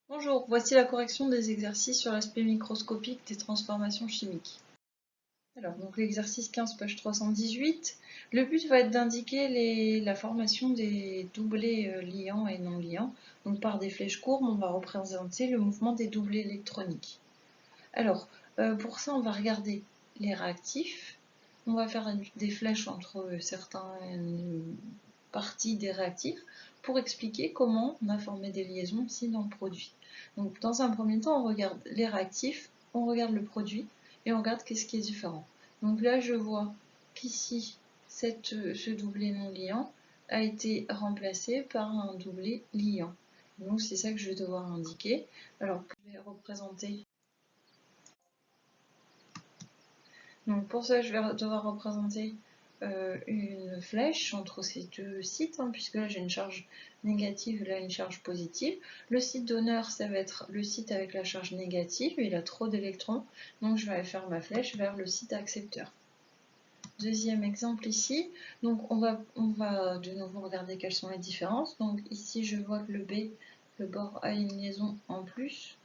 Bonjour, voici la correction des exercices sur l'aspect microscopique des transformations chimiques. Alors, donc l'exercice 15, page 318. Le but va être d'indiquer la formation des doublés liants et non liants. Donc par des flèches courbes, on va représenter le mouvement des doublés électroniques. Alors, pour ça, on va regarder les réactifs. On va faire des flèches entre certaines parties des réactifs pour expliquer comment on a formé des liaisons ici dans le produit. Donc, dans un premier temps, on regarde les réactifs, on regarde le produit et on regarde qu'est-ce qui est différent. Donc là, je vois qu'ici, ce doublé non liant a été remplacé par un doublé liant. Donc, c'est ça que je vais devoir indiquer. Alors, je vais représenter. Donc pour ça, je vais devoir représenter une flèche entre ces deux sites, puisque là j'ai une charge négative et là une charge positive. Le site donneur, ça va être le site avec la charge négative, il a trop d'électrons, donc je vais faire ma flèche vers le site accepteur. Deuxième exemple ici, donc on va de nouveau regarder quelles sont les différences. Donc ici je vois que le bord a une liaison en plus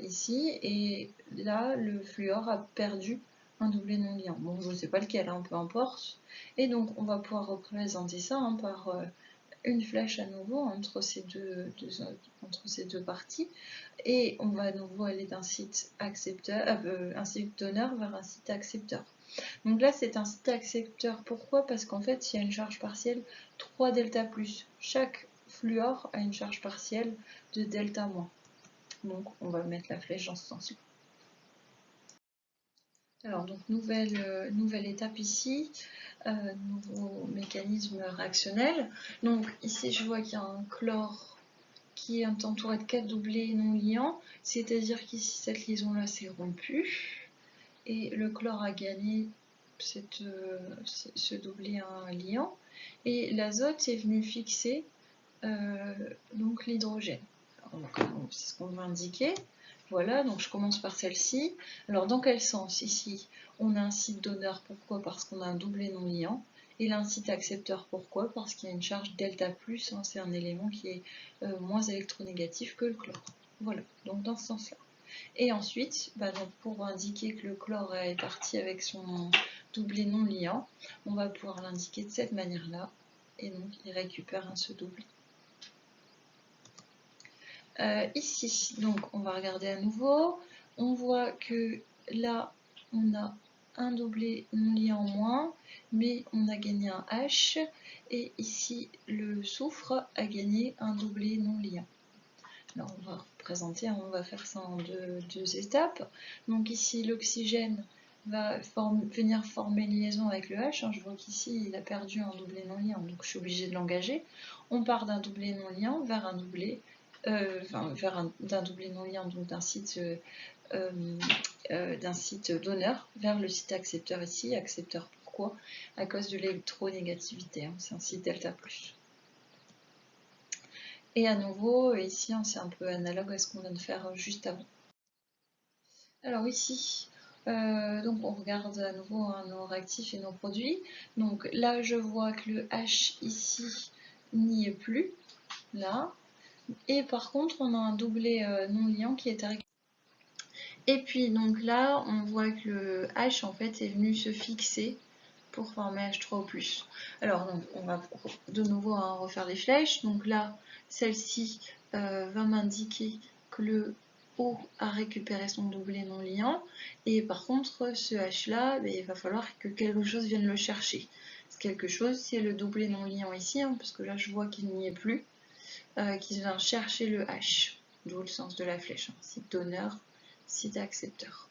ici, et là le fluor a perdu un doublé non liant. Bon, je ne sais pas lequel, peu importe. Et donc on va pouvoir représenter ça par une flèche à nouveau entre ces deux parties, et on va à nouveau aller d'un site accepteur, un site donneur vers un site accepteur. Donc là, c'est un site accepteur. Pourquoi? Parce qu'en fait, il y a une charge partielle 3 delta plus. Chaque fluor a une charge partielle de delta moins. Donc, on va mettre la flèche dans ce sens-là. Alors, donc, nouvelle étape ici. Nouveau mécanisme réactionnel. Donc, ici, je vois qu'il y a un chlore qui est entouré de 4 doublés non liants. C'est-à-dire qu'ici, cette liaison-là s'est rompue. Et le chlore a gagné ce doublé liant, et l'azote est venu fixer donc l'hydrogène. C'est ce qu'on va indiquer. Voilà, donc je commence par celle-ci. Alors dans quel sens? Ici, on a un site donneur, pourquoi? Parce qu'on a un doublé non liant. Et là, un site accepteur, pourquoi? Parce qu'il y a une charge delta+, c'est un élément qui est moins électronégatif que le chlore. Voilà, donc dans ce sens-là. Et ensuite, donc pour indiquer que le chlore est parti avec son doublé non liant, on va pouvoir l'indiquer de cette manière-là, et donc il récupère ce doublé. Ici, donc on va regarder à nouveau, on voit que là, on a un doublé non liant en moins, mais on a gagné un H, et ici, le soufre a gagné un doublé non liant. Alors on va représenter, on va faire ça en deux étapes. Donc ici, l'oxygène va venir former une liaison avec le H. Je vois qu'ici, il a perdu un doublé non liant, donc je suis obligée de l'engager. On part d'un doublé non liant vers un doublé, d'un doublé non liant, donc d'un site donneur vers le site accepteur ici. Accepteur, pourquoi? À cause de l'électronégativité, c'est un site delta+. Et à nouveau, ici, c'est un peu analogue à ce qu'on vient de faire juste avant. Alors ici, donc on regarde à nouveau nos réactifs et nos produits. Donc là, je vois que le H ici n'y est plus, là. Et par contre, on a un doublé non liant qui est récupéré. Et puis donc là, on voit que le H en fait est venu se fixer pour former H3O+. Alors donc on va de nouveau refaire les flèches. Donc là, celle-ci va m'indiquer que le O a récupéré son doublé non liant, et par contre ce H là, il va falloir que quelque chose vienne le chercher. Quelque chose, c'est le doublé non liant ici, parce que là je vois qu'il n'y est plus, qui vient chercher le H, d'où le sens de la flèche, site donneur, site accepteur.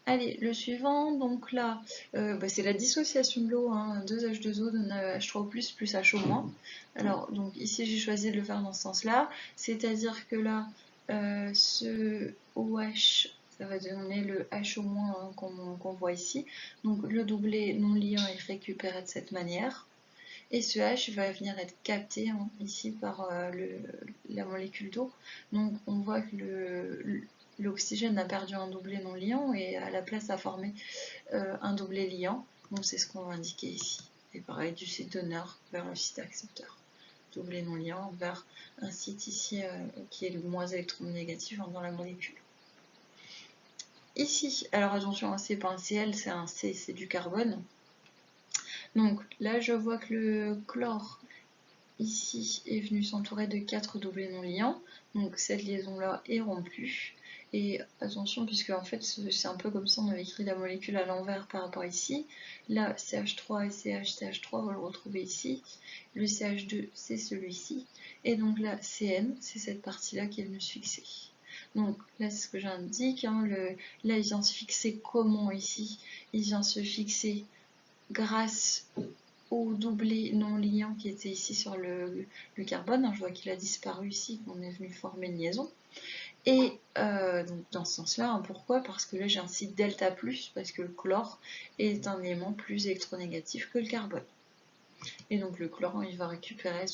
Allez, le suivant, donc là, c'est la dissociation de l'eau, 2H2O donne H3O+, plus HO-. Alors, donc ici, j'ai choisi de le faire dans ce sens-là, c'est-à-dire que là, ce OH, ça va donner le HO- qu'on voit ici. Donc, le doublé non liant est récupéré de cette manière. Et ce H va venir être capté ici par la molécule d'eau. Donc, on voit que l'oxygène a perdu un doublé non liant et à la place a formé un doublé liant. Donc c'est ce qu'on va indiquer ici. Et pareil, du site donneur vers le site accepteur. doublé non liant vers un site ici qui est le moins électronégatif dans la molécule. Ici, alors attention, c'est pas un Cl, c'est un C, c'est du carbone. Donc là, je vois que le chlore ici est venu s'entourer de 4 doublés non liants. Donc cette liaison-là est rompue. Et attention, puisque en fait, c'est un peu comme si on avait écrit la molécule à l'envers par rapport ici. Là, CH3 et CH3, on va le retrouver ici. Le CH2, c'est celui-ci. Et donc là, CN, c'est cette partie-là qui est venue se fixer. Donc là, c'est ce que j'indique. Hein, là, il vient se fixer comment ici? Il vient se fixer grâce au doublé non liant qui était ici sur le carbone. Je vois qu'il a disparu ici, qu'on est venu former une liaison. Et donc dans ce sens-là, hein, pourquoi? Parce que là j'ai un site delta+, parce que le chlore est un élément plus électronégatif que le carbone. Et donc le chlore, il va récupérer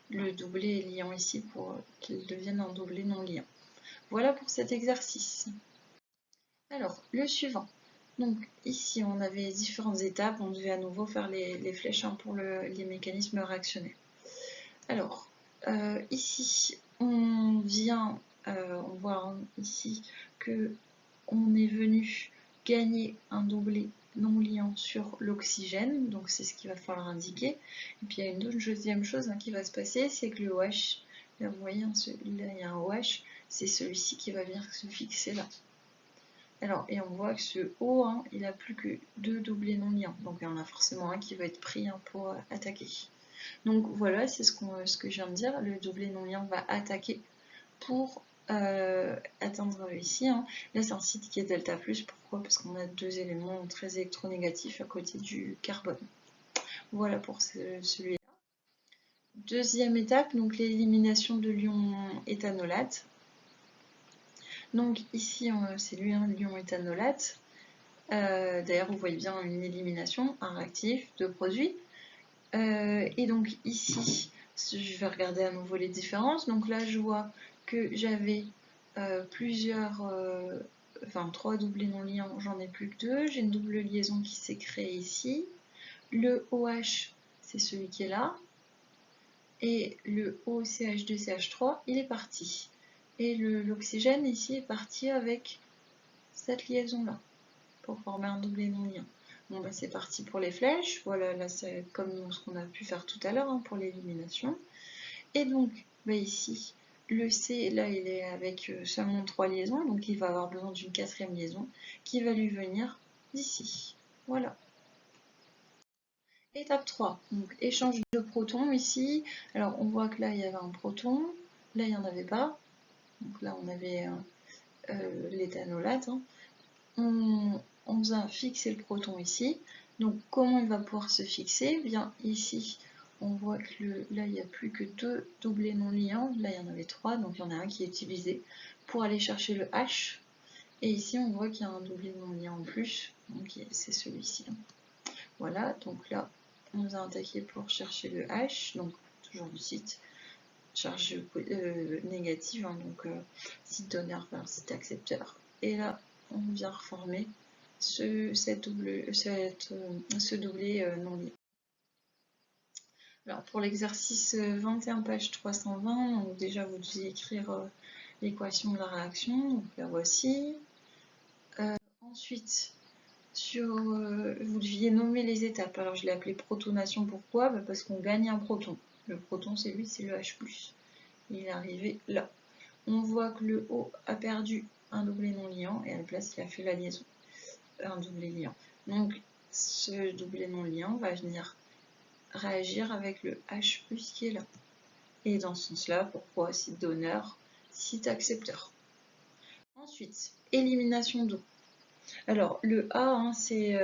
le doublé liant ici pour qu'il devienne un doublé non liant. Voilà pour cet exercice. Alors, le suivant. Donc ici, on avait différentes étapes. On devait à nouveau faire les flèches pour les mécanismes réactionnels. Alors, ici, on voit ici que on est venu gagner un doublé non liant sur l'oxygène. Donc c'est ce qu'il va falloir indiquer. Et puis il y a une deuxième chose qui va se passer, c'est que le OH, là vous voyez, là il y a un OH, c'est celui-ci qui va venir se fixer là. Alors, et on voit que ce O, il n'a plus que 2 doublés non liants. Donc il y en a forcément un qui va être pris pour attaquer. Donc voilà, c'est ce que je viens de dire. Le doublé non liant va attaquer pour atteindre ici. Là, c'est un site qui est delta+. Pourquoi? Parce qu'on a 2 éléments très électronégatifs à côté du carbone. Voilà pour celui-là. Deuxième étape, donc l'élimination de l'ion éthanolate. Donc ici, c'est lui, l'ion éthanolate. D'ailleurs, vous voyez bien une élimination, un réactif, deux produits. Et donc ici, je vais regarder à nouveau les différences. Donc là, je vois que j'avais trois doublés non liants, j'en ai plus que 2. J'ai une double liaison qui s'est créée ici. Le OH, c'est celui qui est là. Et le OCH2CH3, il est parti. Et l'oxygène ici est parti avec cette liaison-là pour former un doublé non liant. Bon, bah, c'est parti pour les flèches. Voilà, là c'est comme ce qu'on a pu faire tout à l'heure pour l'élimination. Et donc, bah, ici, le C, là, il est avec seulement 3 liaisons, donc il va avoir besoin d'une 4e liaison qui va lui venir d'ici. Voilà. Étape 3, donc échange de protons ici. Alors, on voit que là, il y avait un proton. Là, il n'y en avait pas. Donc là, on avait l'éthanolate. On vient fixer le proton ici. Donc comment il va pouvoir se fixer? Bien ici, on voit que là il n'y a plus que 2 doublés non liants. Là il y en avait 3, donc il y en a un qui est utilisé pour aller chercher le H. Et ici on voit qu'il y a un doublé non liant en plus, donc c'est celui-ci. Voilà, donc là on vient attaquer pour chercher le H, donc toujours du site charge négative, donc site donneur vers site accepteur. Et là on vient reformer ce doublé non lié. Alors pour l'exercice 21, page 320, donc déjà vous deviez écrire l'équation de la réaction, donc la voici. Ensuite, vous deviez nommer les étapes. Alors je l'ai appelé protonation, pourquoi? Parce qu'on gagne un proton. Le proton c'est lui, c'est le H+. Il est arrivé là. On voit que le O a perdu un doublé non liant et à la place il a fait la liaison. Un doublé liant. Donc ce doublé non liant va venir réagir avec le H+ qui est là. Et dans ce sens-là, pourquoi site donneur, site accepteur. Ensuite, élimination d'eau. Alors le A, c'est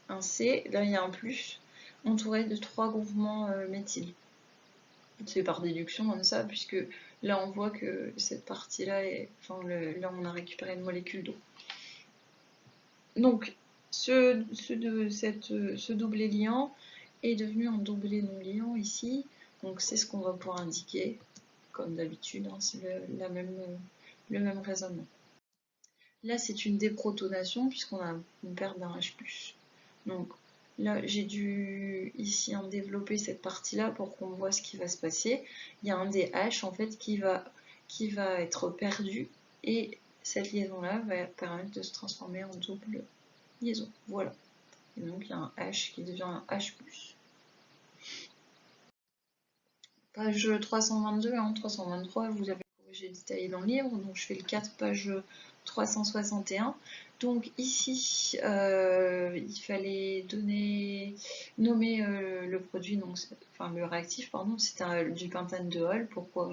un C, là il y a un plus, entouré de 3 groupements méthyl. C'est par déduction comme ça, puisque là on voit que cette partie-là, là on a récupéré une molécule d'eau. Donc ce doublé liant est devenu un doublé non liant ici, donc c'est ce qu'on va pouvoir indiquer, comme d'habitude, c'est le même raisonnement. Là c'est une déprotonation puisqu'on a une perte d'un H+. Donc Là, j'ai dû ici en développer cette partie-là pour qu'on voit ce qui va se passer. Il y a un des H en fait qui va être perdu et cette liaison-là va permettre de se transformer en double liaison. Voilà. Et donc il y a un H qui devient un H+. Page 322, 323, vous avez corrigé détaillé dans le livre, donc je fais le 4, page 361. Donc ici, il fallait nommer le produit, donc, enfin le réactif, pardon, c'était du pentane de Hall. Pourquoi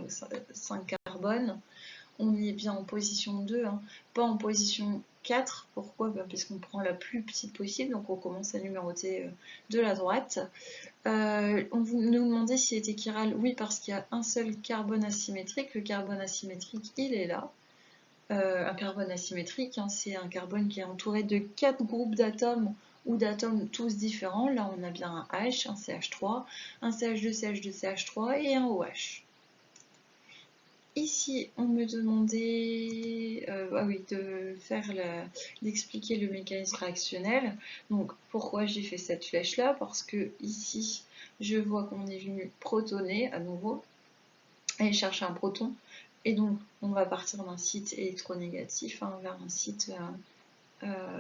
5 carbone? On y est bien en position 2, hein, pas en position 4. Pourquoi? Parce qu'on prend la plus petite possible, donc on commence à numéroter de la droite. On nous demandait s'il était chiral. Oui, parce qu'il y a un seul carbone asymétrique. Le carbone asymétrique, il est là. Un carbone asymétrique, hein, c'est un carbone qui est entouré de 4 groupes d'atomes ou d'atomes tous différents. Là, on a bien un H, un CH3, un CH2, CH2, CH3 et un OH. Ici, on me demandait d'expliquer le mécanisme réactionnel. Donc, pourquoi j'ai fait cette flèche-là? Parce que ici, je vois qu'on est venu protoner à nouveau et chercher un proton. Et donc, on va partir d'un site électronégatif vers un site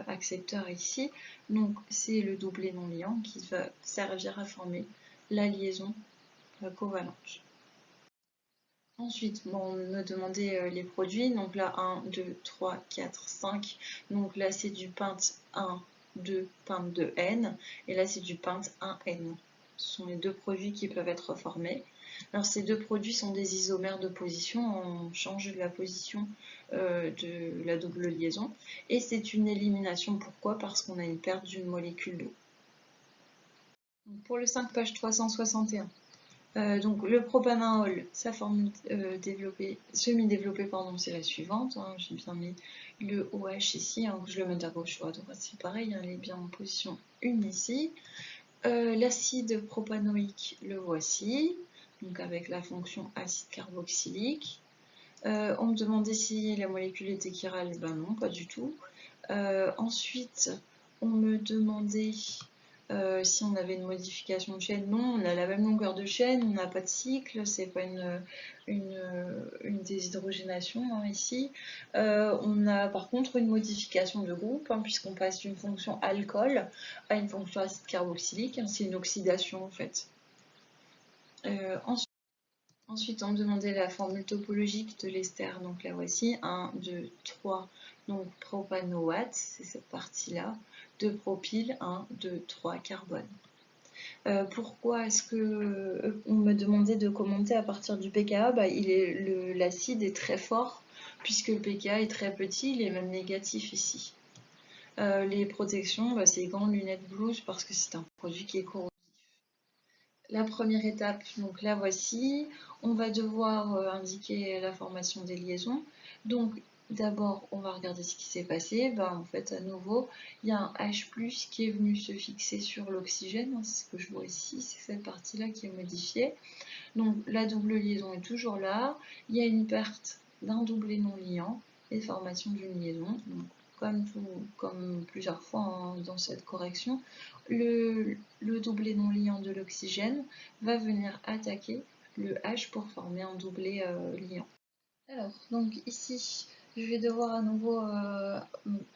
accepteur ici. Donc, c'est le doublet non liant qui va servir à former la liaison covalente. Ensuite, on me demandait les produits. Donc là, 1, 2, 3, 4, 5. Donc là, c'est du pente 1, 2, pente 2N. Et là, c'est du pente 1N. Ce sont les deux produits qui peuvent être formés. Alors, ces deux produits sont des isomères de position. On change la position de la double liaison. Et c'est une élimination. Pourquoi? Parce qu'on a une perte d'une molécule d'eau. Pour le 5, page 361. Donc le propanol, sa formule semi-développée, c'est la suivante. Hein. J'ai bien mis le OH ici, hein, je le mets à gauche ou à droite, c'est pareil, hein, il est bien en position 1 ici. L'acide propanoïque, le voici, donc avec la fonction acide carboxylique. On me demandait si la molécule était chirale, ben non, pas du tout. Ensuite, on me demandait si on avait une modification de chaîne. Non, on a la même longueur de chaîne, on n'a pas de cycle, c'est pas une déshydrogénation hein, ici. On a par contre une modification de groupe, hein, puisqu'on passe d'une fonction alcool à une fonction acide carboxylique, hein, c'est une oxydation en fait. Ensuite, on me demandait la formule topologique de l'ester, donc la voici, 1, 2, 3, donc propanoate, c'est cette partie-là, 2 propyle, 1, 2, 3 carbone. Pourquoi est-ce que on me demandait de commenter à partir du pKa? L'acide est très fort, puisque le pKa est très petit, il est même négatif ici. Les protections, c'est les grandes lunettes blues, parce que c'est un produit qui est corrosif. La première étape, donc la voici. On va devoir indiquer la formation des liaisons. Donc d'abord, on va regarder ce qui s'est passé. En fait, à nouveau, il y a un H+ qui est venu se fixer sur l'oxygène. C'est ce que je vois ici, c'est cette partie-là qui est modifiée. Donc la double liaison est toujours là. Il y a une perte d'un doublet non liant et formation d'une liaison. Donc, comme plusieurs fois hein, dans cette correction, le doublet non liant de l'oxygène va venir attaquer le H pour former un doublet liant. Alors, donc ici, je vais devoir à nouveau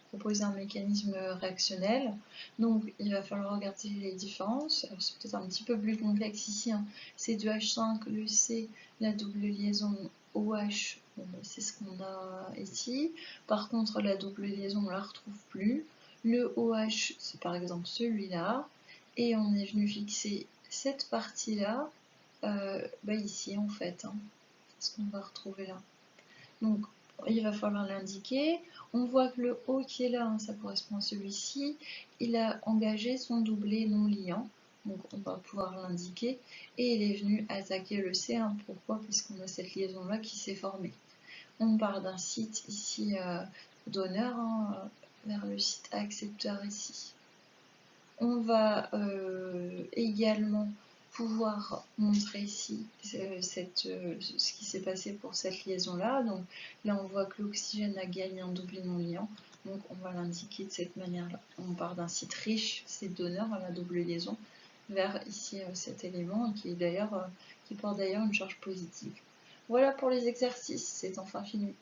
proposer un mécanisme réactionnel. Donc, il va falloir regarder les différences. C'est peut-être un petit peu plus complexe ici. Hein. C'est du H5, le C, la double liaison OH, c'est ce qu'on a ici. Par contre, la double liaison, on ne la retrouve plus. Le OH, c'est par exemple celui-là. Et on est venu fixer cette partie-là ici, en fait. Hein. Ce qu'on va retrouver là. Donc, il va falloir l'indiquer. On voit que le O qui est là, hein, ça correspond à celui-ci. Il a engagé son doublet non liant. Donc, on va pouvoir l'indiquer. Et il est venu attaquer le C. Hein. Pourquoi? Parce qu'on a cette liaison-là qui s'est formée. On part d'un site ici donneur hein, vers le site accepteur ici. On va également pouvoir montrer ici ce qui s'est passé pour cette liaison-là. Donc là, on voit que l'oxygène a gagné un double non-liant. Donc on va l'indiquer de cette manière-là. On part d'un site riche, c'est donneur à la double liaison, vers ici cet élément qui porte d'ailleurs une charge positive. Voilà pour les exercices, c'est enfin fini.